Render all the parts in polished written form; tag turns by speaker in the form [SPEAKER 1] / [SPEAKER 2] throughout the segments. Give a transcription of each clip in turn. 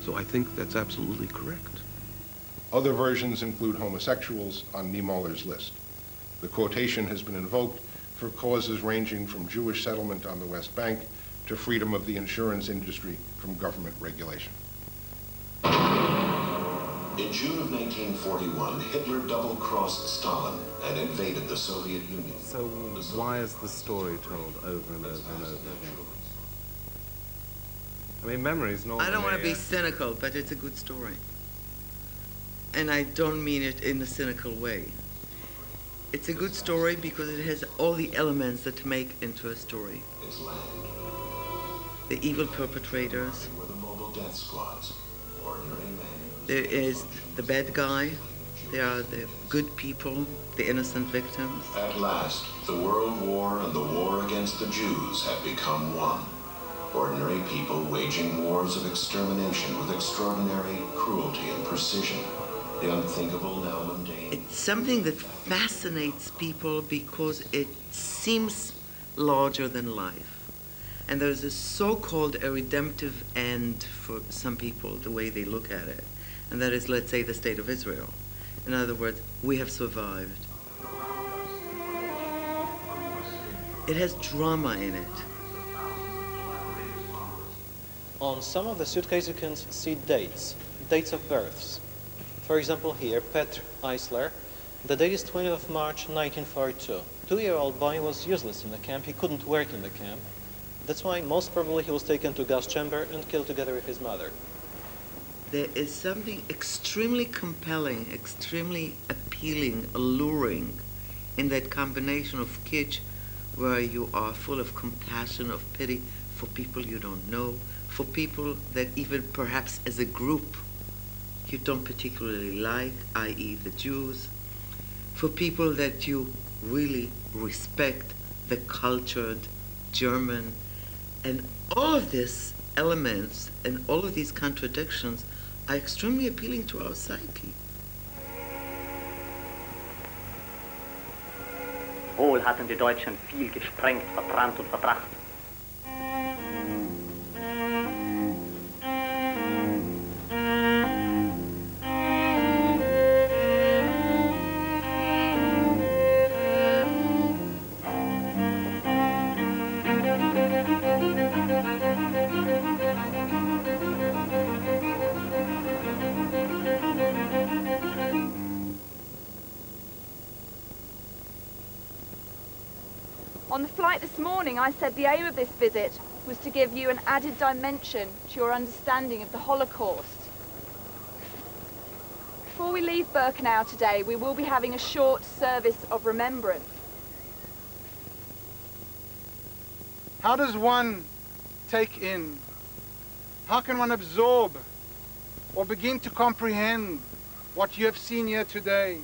[SPEAKER 1] So I think that's absolutely correct.
[SPEAKER 2] Other versions include homosexuals on Niemöller's list. The quotation has been invoked for causes ranging from Jewish settlement on the West Bank to freedom of the insurance industry from government regulation.
[SPEAKER 3] In June of 1941, Hitler double-crossed Stalin and invaded the Soviet Union.
[SPEAKER 4] So why is the story told over and over and over again? I mean, memory's not...
[SPEAKER 5] I don't want to be cynical, but it's a good story. And I don't mean it in a cynical way. It's a good story because it has all the elements that make into a story.
[SPEAKER 3] Its land.
[SPEAKER 5] The evil perpetrators.
[SPEAKER 3] Were the mobile death squads. Ordinary men.
[SPEAKER 5] There is the bad guy. There are the good people, the innocent victims.
[SPEAKER 3] At last, the World War and the war against the Jews have become one. Ordinary people waging wars of extermination with extraordinary cruelty and precision. The unthinkable, now mundane.
[SPEAKER 5] It's something that fascinates people because it seems larger than life. And there's a so-called a redemptive end for some people, the way they look at it. And that is, let's say, the state of Israel. In other words, we have survived. It has drama in it.
[SPEAKER 6] On some of the suitcases you can see dates of births. For example here, Petr Eisler, the date is 20th of March 1942. 2-year-old boy was useless in the camp, he couldn't work in the camp. That's why most probably he was taken to a gas chamber and killed together with his mother.
[SPEAKER 5] There is something extremely compelling, extremely appealing, alluring in that combination of kitsch where you are full of compassion, of pity for people you don't know, for people that even perhaps as a group you don't particularly like, i.e. the Jews, for people that you really respect, the cultured German, and all of these elements and all of these contradictions are extremely appealing to our psyche.
[SPEAKER 7] Wohl hatten die Deutschen viel gesprengt, verbrannt und verbracht.
[SPEAKER 8] On the flight this morning, I said the aim of this visit was to give you an added dimension to your understanding of the Holocaust. Before we leave Birkenau today, we will be having a short service of remembrance.
[SPEAKER 9] How does one take in, how can one absorb or begin to comprehend what you have seen here today?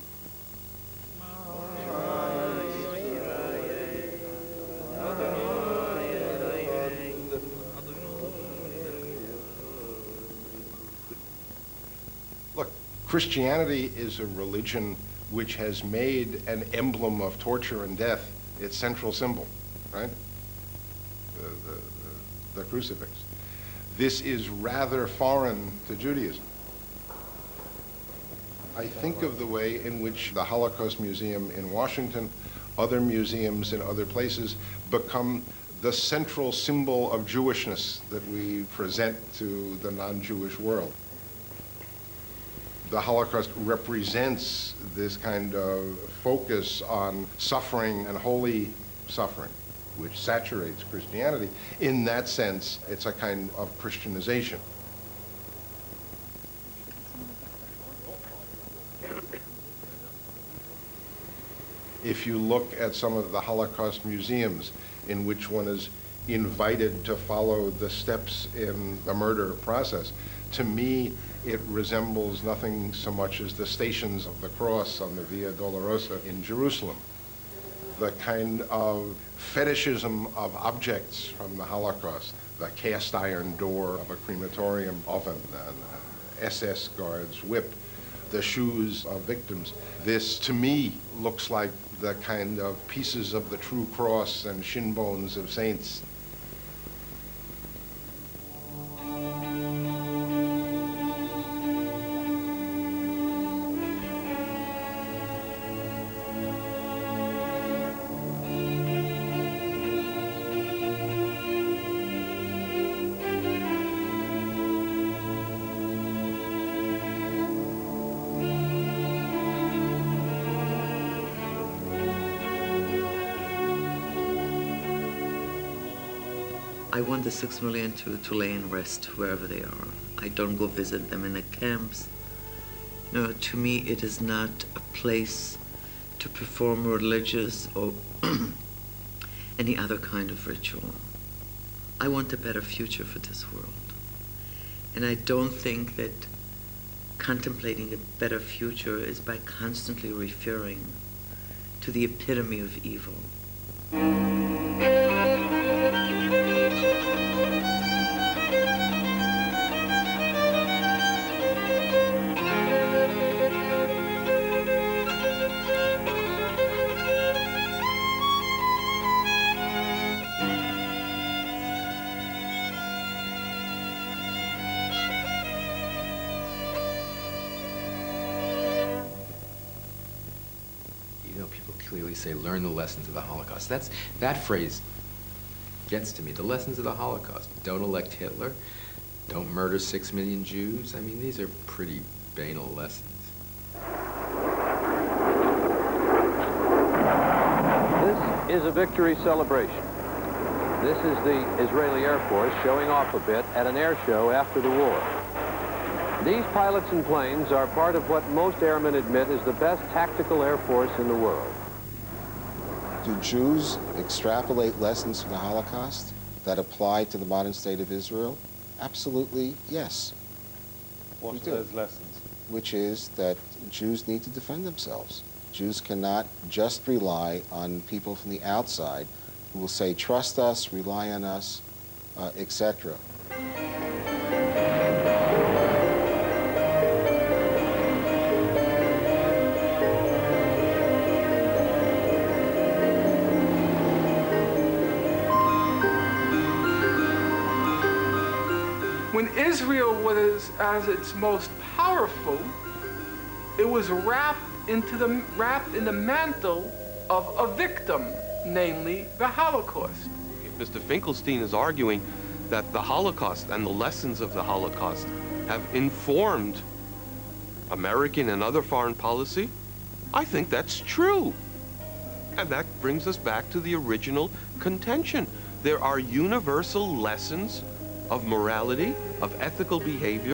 [SPEAKER 2] Look, Christianity is a religion which has made an emblem of torture and death its central symbol, right? The crucifix. This is rather foreign to Judaism. I think of the way in which the Holocaust Museum in Washington, other museums in other places, become the central symbol of Jewishness that we present to the non-Jewish world. The Holocaust represents this kind of focus on suffering and holy suffering, which saturates Christianity. In that sense, it's a kind of Christianization. If you look at some of the Holocaust museums in which one is invited to follow the steps in the murder process, to me, it resembles nothing so much as the Stations of the Cross on the Via Dolorosa in Jerusalem. The kind of fetishism of objects from the Holocaust, the cast iron door of a crematorium oven, an SS guard's whip, the shoes of victims. This, to me, looks like the kind of pieces of the true cross and shin bones of saints.
[SPEAKER 5] I want the 6 million to lay in rest wherever they are. I don't go visit them in the camps. No, to me, it is not a place to perform religious or any other kind of ritual. I want a better future for this world. And I don't think that contemplating a better future is by constantly referring to the epitome of evil.
[SPEAKER 10] Clearly say, learn the lessons of the Holocaust. That phrase gets to me. The lessons of the Holocaust. Don't elect Hitler. Don't murder 6 million Jews. I mean, these are pretty banal lessons.
[SPEAKER 11] This is a victory celebration. This is the Israeli Air Force showing off a bit at an air show after the war. These pilots and planes are part of what most airmen admit is the best tactical air force in the world.
[SPEAKER 12] Do Jews extrapolate lessons from the Holocaust that apply to the modern state of Israel? Absolutely, yes.
[SPEAKER 4] What are those lessons?
[SPEAKER 12] Which is that Jews need to defend themselves. Jews cannot just rely on people from the outside who will say, trust us, rely on us, etc.
[SPEAKER 13] When Israel was at its most powerful, it was wrapped in the mantle of a victim, namely the Holocaust.
[SPEAKER 1] Mr. Finkelstein is arguing that the Holocaust and the lessons of the Holocaust have informed American and other foreign policy. I think that's true. And that brings us back to the original contention. There are universal lessons of morality, of ethical behavior,